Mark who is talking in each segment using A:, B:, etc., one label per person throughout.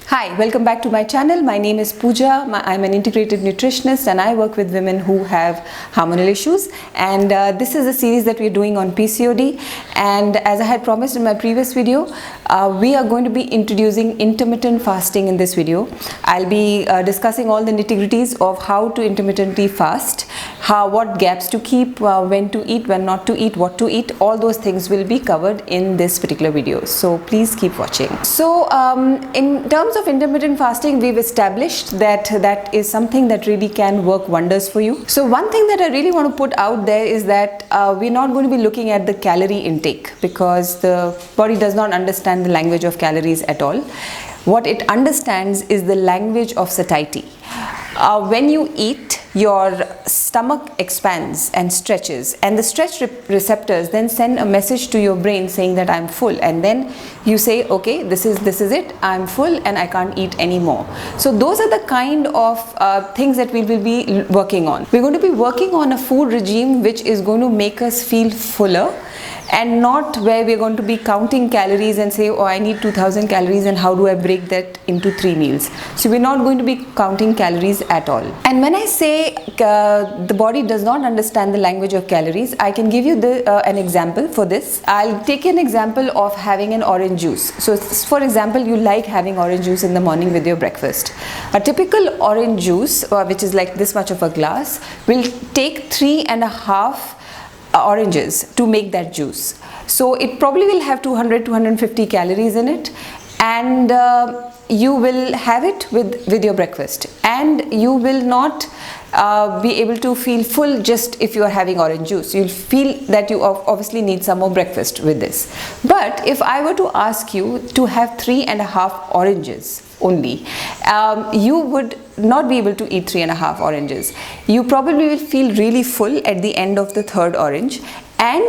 A: Hi, welcome back to my channel. My name is Pooja. I'm an integrated nutritionist and I work with women who have hormonal issues, and this is a series that we're doing on PCOD. And as I had promised in my previous video, we are going to be introducing intermittent fasting in this video. I'll be discussing all the nitty-gritties of how to intermittently fast, what gaps to keep, when to eat, when not to eat, what to eat. All those things will be covered in this particular video, so please keep watching. So in terms of intermittent fasting, we've established that that is something that really can work wonders for you. So one thing that I really want to put out there is that we're not going to be looking at the calorie intake, because the body does not understand the language of calories at all. What it understands is the language of satiety. When you eat, your stomach expands and stretches, and the stretch receptors then send a message to your brain saying that I'm full, and then you say, okay, this is it, I'm full and I can't eat anymore. So those are the kind of things that we will be working on. We're going to be working on a food regime which is going to make us feel fuller, and not where we're going to be counting calories and say, oh, I need 2000 calories and how do I break that into 3 meals. So we're not going to be counting calories at all. And when I say the body does not understand the language of calories, I can give you an example for this. I'll take an example of having an orange juice. So for example, you like having orange juice in the morning with your breakfast. A typical orange juice, which is like this much of a glass, will take 3.5 oranges to make that juice. So it probably will have 200-250 calories in it, and you will have it with your breakfast, and you will not be able to feel full just if you are having orange juice. You'll feel that you obviously need some more breakfast with this. But if I were to ask you to have 3.5 oranges only, you would not be able to eat 3.5 oranges. You probably will feel really full at the end of the third orange, and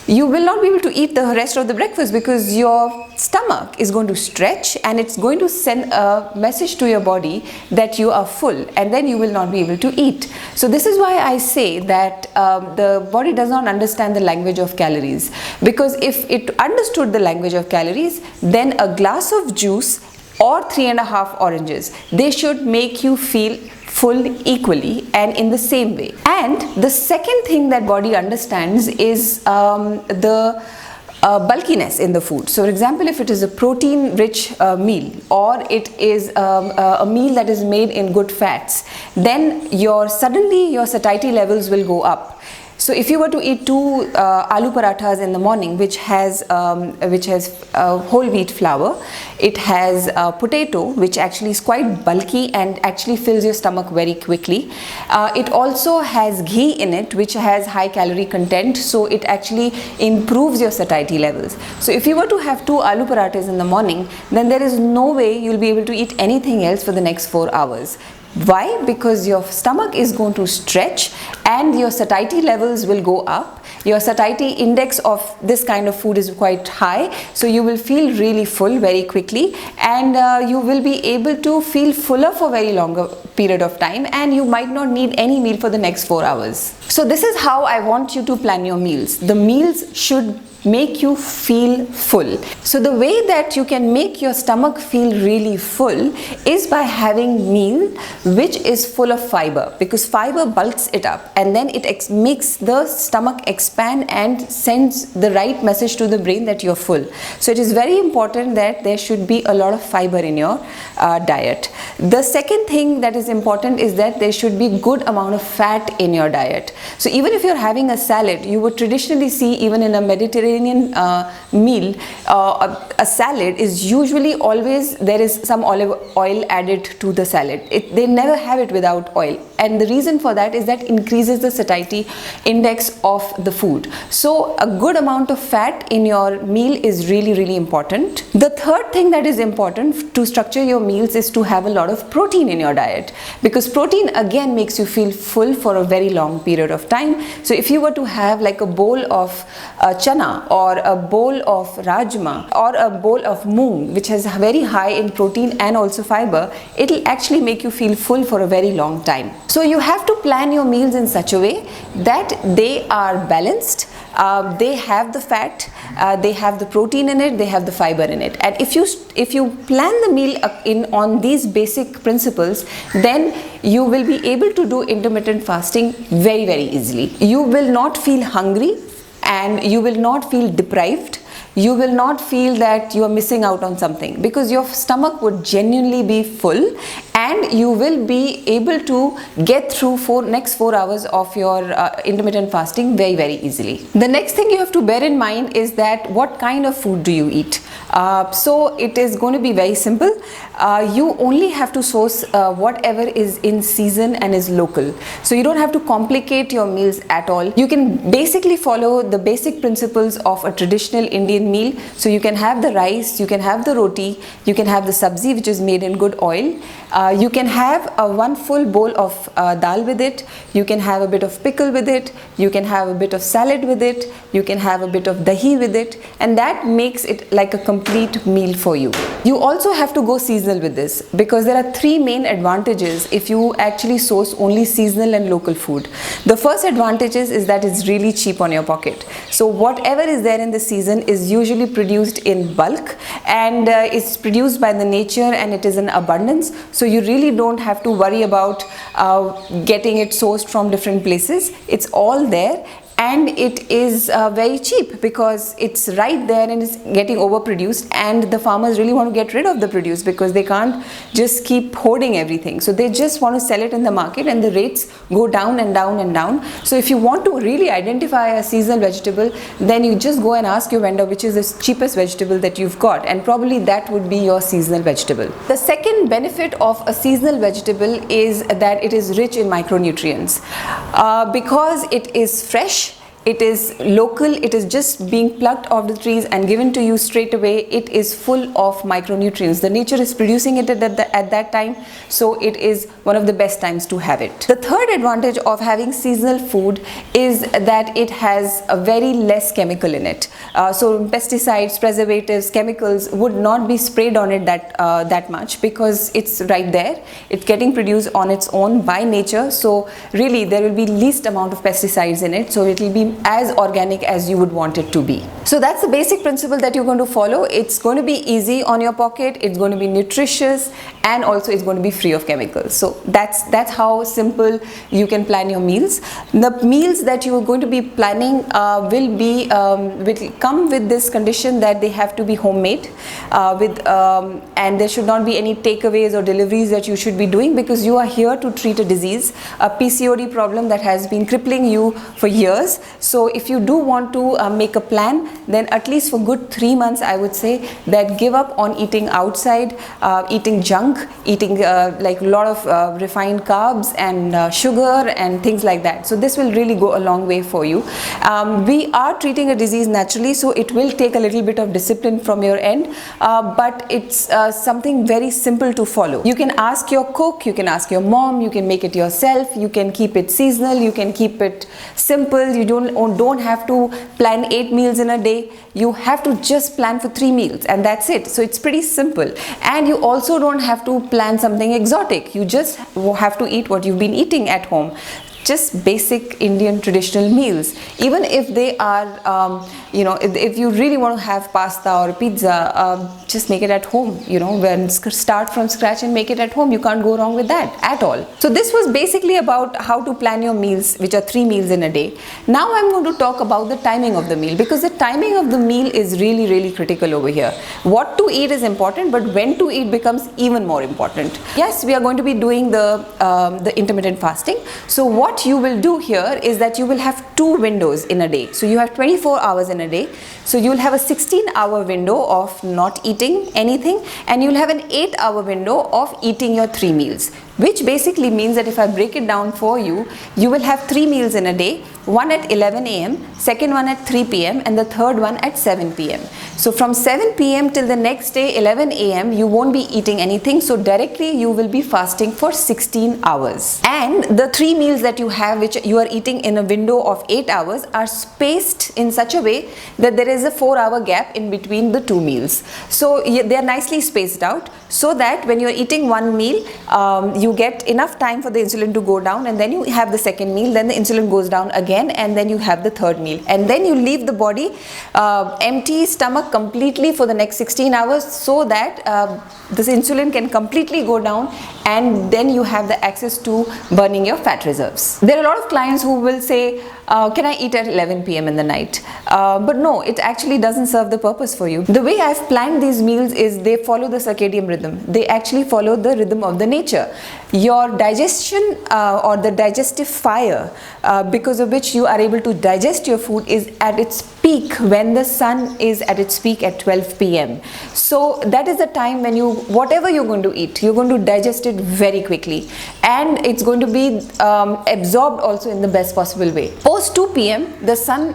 A: you will not be able to eat the rest of the breakfast because your stomach is going to stretch and it's going to send a message to your body that you are full, and then you will not be able to eat. So this is why I say that the body does not understand the language of calories, because if it understood the language of calories, then a glass of juice or 3.5 oranges, they should make you feel full equally and in the same way. And the second thing that body understands is the bulkiness in the food. So for example, if it is a protein rich meal, or it is a meal that is made in good fats, then suddenly your satiety levels will go up. So if you were to eat 2 aloo parathas in the morning, which has whole wheat flour, it has potato, which actually is quite bulky and actually fills your stomach very quickly. It also has ghee in it, which has high calorie content, so it actually improves your satiety levels. So if you were to have 2 aloo parathas in the morning, then there is no way you'll be able to eat anything else for the next 4 hours. Why? Because your stomach is going to stretch and your satiety levels will go up. Your satiety index of this kind of food is quite high, so you will feel really full very quickly, and you will be able to feel fuller for very longer period of time, and you might not need any meal for the next 4 hours. So this is how I want you to plan your meals. The meals should make you feel full. So the way that you can make your stomach feel really full is by having meal which is full of fiber, because fiber bulks it up and then it makes the stomach expand and sends the right message to the brain that you're full. So it is very important that there should be a lot of fiber in your diet. The second thing that is important is that there should be good amount of fat in your diet. So even if you're having a salad, you would traditionally see even in a Mediterranean meal, a salad is usually always there is some olive oil added to the salad. They never have it without oil, and the reason for that is that increases the satiety index of the food. So a good amount of fat in your meal is really important. The third thing that is important to structure your meals is to have a lot of protein in your diet, because protein again makes you feel full for a very long period of time. So if you were to have like a bowl of chana chana or a bowl of rajma or a bowl of moong, which is very high in protein and also fiber, it'll actually make you feel full for a very long time. So you have to plan your meals in such a way that they are balanced. They have the fat, they have the protein in it, they have the fiber in it. And if you plan the meal on these basic principles, then you will be able to do intermittent fasting very, very easily. You will not feel hungry and you will not feel deprived. You will not feel that you are missing out on something, because your stomach would genuinely be full and you will be able to get through next 4 hours of your intermittent fasting very, very easily. The next thing you have to bear in mind is that what kind of food do you eat? So it is going to be very simple. You only have to source whatever is in season and is local. So you don't have to complicate your meals at all. You can basically follow the basic principles of a traditional Indian meal. So you can have the rice, you can have the roti, you can have the sabzi, which is made in good oil. You can have one full bowl of dal with it. You can have a bit of pickle with it. You can have a bit of salad with it. You can have a bit of dahi with it, and that makes it like a complete meal for you. You also have to go seasonal with this, because there are 3 main advantages if you actually source only seasonal and local food. The first advantage is that it's really cheap on your pocket. So whatever is there in the season is usually produced in bulk, and it's produced by the nature, and it is in abundance. So you really don't have to worry about getting it sourced from different places. It's all there. And it is very cheap because it's right there and it's getting overproduced, and the farmers really want to get rid of the produce because they can't just keep hoarding everything. So they just want to sell it in the market, and the rates go down and down and down. So if you want to really identify a seasonal vegetable, then you just go and ask your vendor which is the cheapest vegetable that you've got, and probably that would be your seasonal vegetable. The second benefit of a seasonal vegetable is that it is rich in micronutrients. Because it is fresh, it is local, it is just being plucked off the trees and given to you straight away. It is full of micronutrients. The nature is producing it at that time, so it is one of the best times to have it. The third advantage of having seasonal food is that it has a very less chemical in it. So pesticides, preservatives, chemicals would not be sprayed on it that much, because it's right there. It's getting produced on its own by nature. So really there will be least amount of pesticides in it. So it will be as organic as you would want it to be. So that's the basic principle that you're going to follow. It's going to be easy on your pocket, it's going to be nutritious, and also it's going to be free of chemicals. So that's how simple you can plan your meals. The meals that you are going to be planning will come with this condition that they have to be homemade, and there should not be any takeaways or deliveries that you should be doing, because you are here to treat a disease, a PCOD problem that has been crippling you for years. So if you do want to make a plan, then at least for good 3 months I would say that give up on eating outside, eating junk, eating like a lot of refined carbs and sugar and things like that. So this will really go a long way for you. We are treating a disease naturally, so it will take a little bit of discipline from your end, but it's something very simple to follow. You can ask your cook, you can ask your mom, you can make it yourself, you can keep it seasonal, you can keep it simple. You don't have to plan 8 meals in a day. You have to just plan for 3 meals, and that's it. So it's pretty simple. And you also don't have to plan something exotic. You just have to eat what you've been eating at home. Just basic Indian traditional meals. Even if they are, if you really want to have pasta or pizza, just make it at home. Start from scratch and make it at home. You can't go wrong with that at all. So this was basically about how to plan your meals, which are 3 meals in a day. Now I'm going to talk about the timing of the meal, because the timing of the meal is really, really critical over here. What to eat is important, but when to eat becomes even more important. Yes, we are going to be doing the intermittent fasting. So what you will do here is that you will have 2 windows in a day. So you have 24 hours in a day. So you will have a 16-hour window of not eating anything, and you will have an 8-hour window of eating your 3 meals. which basically means that if I break it down for you, you will have 3 meals in a day, one at 11 a.m., second one at 3 p.m. and the third one at 7 p.m. So from 7 p.m. till the next day 11 a.m. you won't be eating anything, so directly you will be fasting for 16 hours. And the 3 meals that you have, which you are eating in a window of 8 hours, are spaced in such a way that there is a 4-hour gap in between the 2 meals. So they are nicely spaced out, so that when you are eating one meal, you get enough time for the insulin to go down, and then you have the second meal, then the insulin goes down again, and then you have the third meal, and then you leave the body empty stomach completely for the next 16 hours, so that this insulin can completely go down, and then you have the access to burning your fat reserves. There are a lot of clients who will say, can I eat at 11 p.m. in the night? But no, it actually doesn't serve the purpose for you. The way I've planned these meals is they follow the circadian rhythm. They actually follow the rhythm of the nature. Your digestion or the digestive fire, because of which you are able to digest your food, is at its peak when the sun is at its peak at 12 p.m. So that is the time when whatever you're going to eat, you're going to digest it very quickly, and it's going to be absorbed also in the best possible way. Post 2 p.m. the sun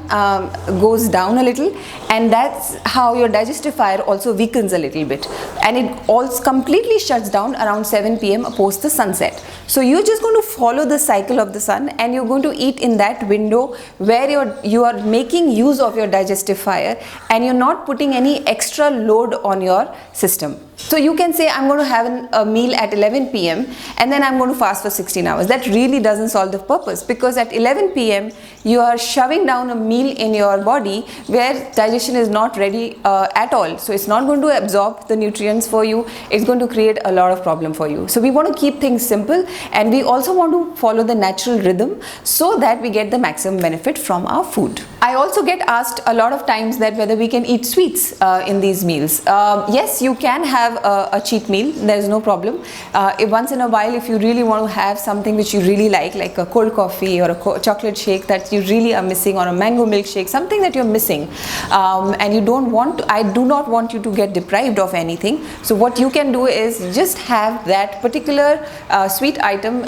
A: goes down a little, and that's how your digestive fire also weakens a little bit, and it also completely shuts down around 7 p.m. post the sunset. So you're just going to follow the cycle of the sun, and you're going to eat in that window where you are making use of your digestive fire, and you're not putting any extra load on your system. So you can say, I'm going to have a meal at 11 p.m. and then I'm going to fast for 16 hours. That really doesn't solve the purpose, because at 11 p.m. you are shoving down a meal in your body where digestion is not ready at all. So it's not going to absorb the nutrients for you. It's going to create a lot of problem for you. So we want to keep things simple, and we also want to follow the natural rhythm so that we get the maximum benefit from our food. I also get asked a lot of times that whether we can eat sweets in these meals. Yes, you can have a cheat meal, there is no problem. If once in a while, if you really want to have something which you really like a cold coffee or a chocolate shake that you really are missing, or a mango milkshake, something that you're missing, and you don't want to, I do not want you to get deprived of anything. So what you can do is just have that particular sweet item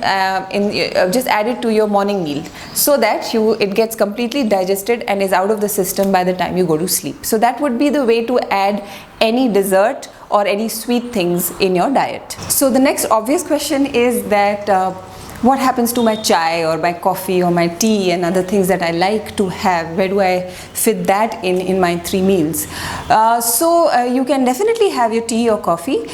A: just add it to your morning meal, so that it gets completely digested and is out of the system by the time you go to sleep. So that would be the way to add any dessert or any sweet things in your diet. So the next obvious question is that what happens to my chai or my coffee or my tea and other things that I like to have? Where do I fit that in my 3 meals? So you can definitely have your tea or coffee.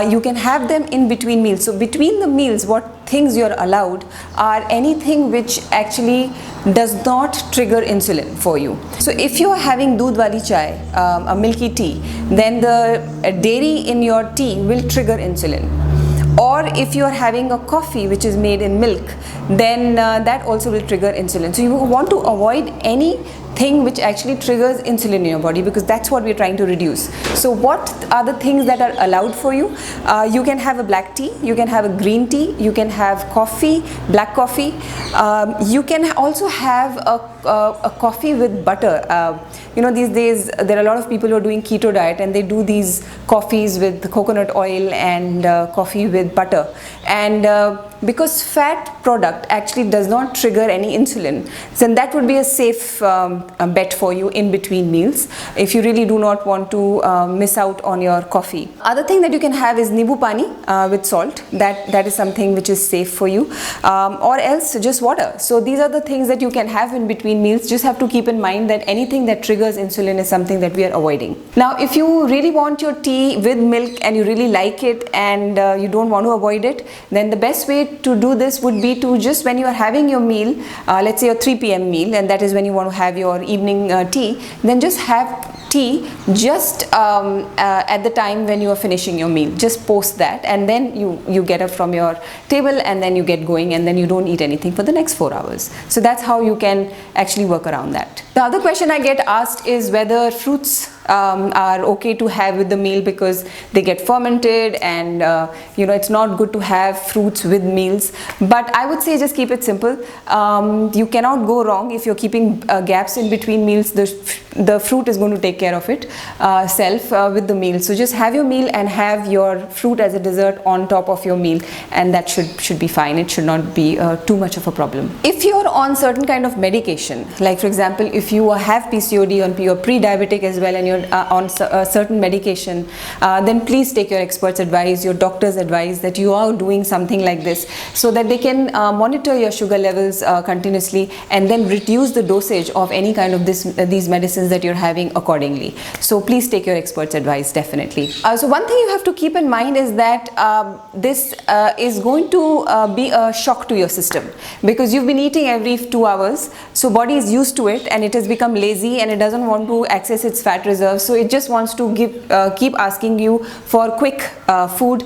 A: You can have them in between meals. So between the meals, what things you're allowed are anything which actually does not trigger insulin for you. So if you're having doodh wali chai, a milky tea, then the dairy in your tea will trigger insulin. Or if you are having a coffee which is made in milk, then that also will trigger insulin. So you want to avoid anything which actually triggers insulin in your body, because that's what we're trying to reduce. So what are the things that are allowed for you? You can have a black tea, you can have a green tea, you can have coffee, black coffee. You can also have a coffee with butter. These days there are a lot of people who are doing keto diet, and they do these coffees with coconut oil and coffee with butter, and because fat product actually does not trigger any insulin, then that would be a safe bet for you in between meals if you really do not want to miss out on your coffee. Other thing that you can have is nibu pani with salt. That is something which is safe for you, or else just water. So these are the things that you can have in between meals. Just have to keep in mind that anything that triggers insulin is something that we are avoiding. Now if you really want your tea with milk and you really like it, and you don't want to avoid it, then the best way to do this would be to just, when you are having your meal, let's say your 3 p.m. meal, and that is when you want to have your evening tea, then just have tea just at the time when you are finishing your meal. Just post that, and then you get up from your table, and then you get going, and then you don't eat anything for the next 4 hours. So that's how you can actually work around that. The other question I get asked is whether fruits are okay to have with the meal because they get fermented, and it's not good to have fruits with meals. But I would say just keep it simple. You cannot go wrong if you're keeping gaps in between meals. The fruit is going to take care of it with the meal. So just have your meal and have your fruit as a dessert on top of your meal, and that should be fine. It should not be too much of a problem. If you're on certain kind of medication, like for example, if you have PCOD and you're pre-diabetic as well, and you're on a certain medication, then please take your expert's advice, your doctor's advice that you are doing something like this, so that they can monitor your sugar levels continuously and then reduce the dosage of any kind of these medicines that you're having accordingly. So please take your expert's advice, definitely. So one thing you have to keep in mind is that this is going to be a shock to your system, because you've been eating every 2 hours, so body is used to it and it has become lazy and it doesn't want to access its fat reserves, so it just wants to keep asking you for quick food,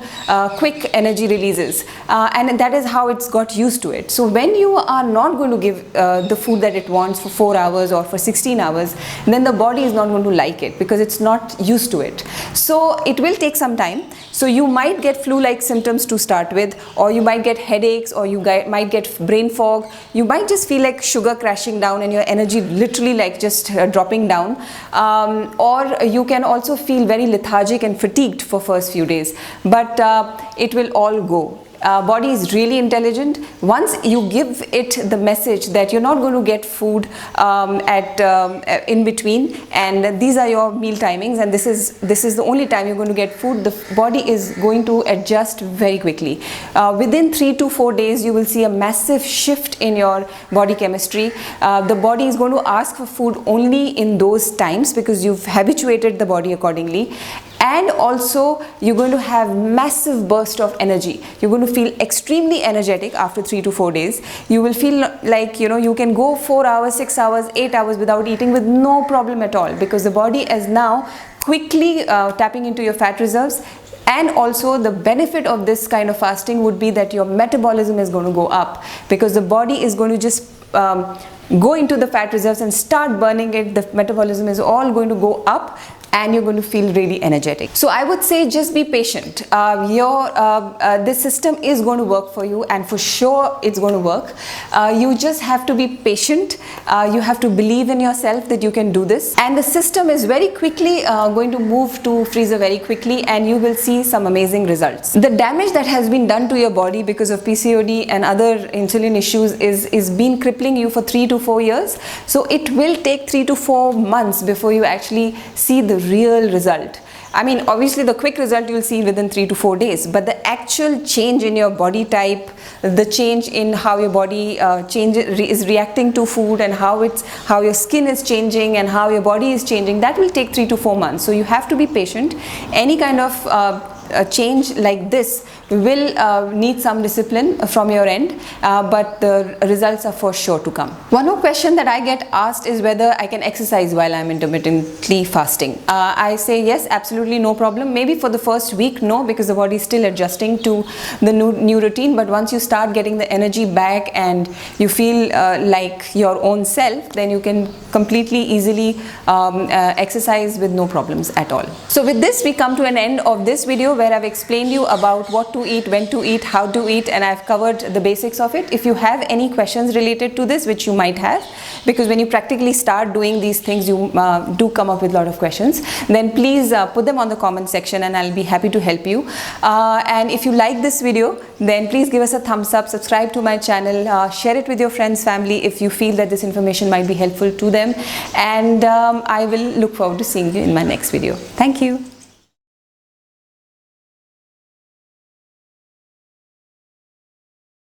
A: quick energy releases, and that is how it's got used to it. So when you are not going to give the food that it wants for 4 hours or for 16 hours, then the body is not going to like it because it's not used to it. So it will take some time. So you might get flu-like symptoms to start with, or you might get headaches, or you might get brain fog. You might just feel like sugar crashing down and your energy literally like just dropping down, or you can also feel very lethargic and fatigued for first few days, but it will all go. Body is really intelligent. Once you give it the message that you're not going to get food in between, and these are your meal timings, and this is the only time you're going to get food, the body is going to adjust very quickly. Within 3 to 4 days, you will see a massive shift in your body chemistry. The body is going to ask for food only in those times because you've habituated the body accordingly. And also you're going to have massive burst of energy. You're going to feel extremely energetic after 3 to 4 days. You will feel like you can go 4 hours, 6 hours, 8 hours without eating with no problem at all, because the body is now quickly tapping into your fat reserves. And also the benefit of this kind of fasting would be that your metabolism is going to go up, because the body is going to just go into the fat reserves and start burning it. The metabolism is all going to go up and you're going to feel really energetic. So I would say just be patient. This system is going to work for you, and for sure it's going to work. You just have to be patient. You have to believe in yourself that you can do this, and the system is very quickly going to move to freezer very quickly, and you will see some amazing results. The damage that has been done to your body because of PCOD and other insulin issues is been crippling you for 3 to 4 years. So it will take 3 to 4 months before you actually see the real result. I mean, obviously the quick result you'll see within 3 to 4 days, but the actual change in your body type, the change in how your body is reacting to food, and how your skin is changing and how your body is changing, that will take 3 to 4 months. So you have to be patient. Any kind of a change like this will need some discipline from your end, but the results are for sure to come. One more question that I get asked is whether I can exercise while I'm intermittently fasting. I say yes, absolutely, no problem. Maybe for the first week, no, because the body is still adjusting to the new routine. But once you start getting the energy back and you feel like your own self, then you can completely easily exercise with no problems at all. So with this, we come to an end of this video where I've explained you about what to eat, when to eat, how to eat, and I've covered the basics of it. If you have any questions related to this, which you might have, because when you practically start doing these things, you do come up with a lot of questions, then please put them on the comment section and I'll be happy to help you. And if you like this video, then please give us a thumbs up, subscribe to my channel, share it with your friends, family if you feel that this information might be helpful to them, and I will look forward to seeing you in my next video. Thank you.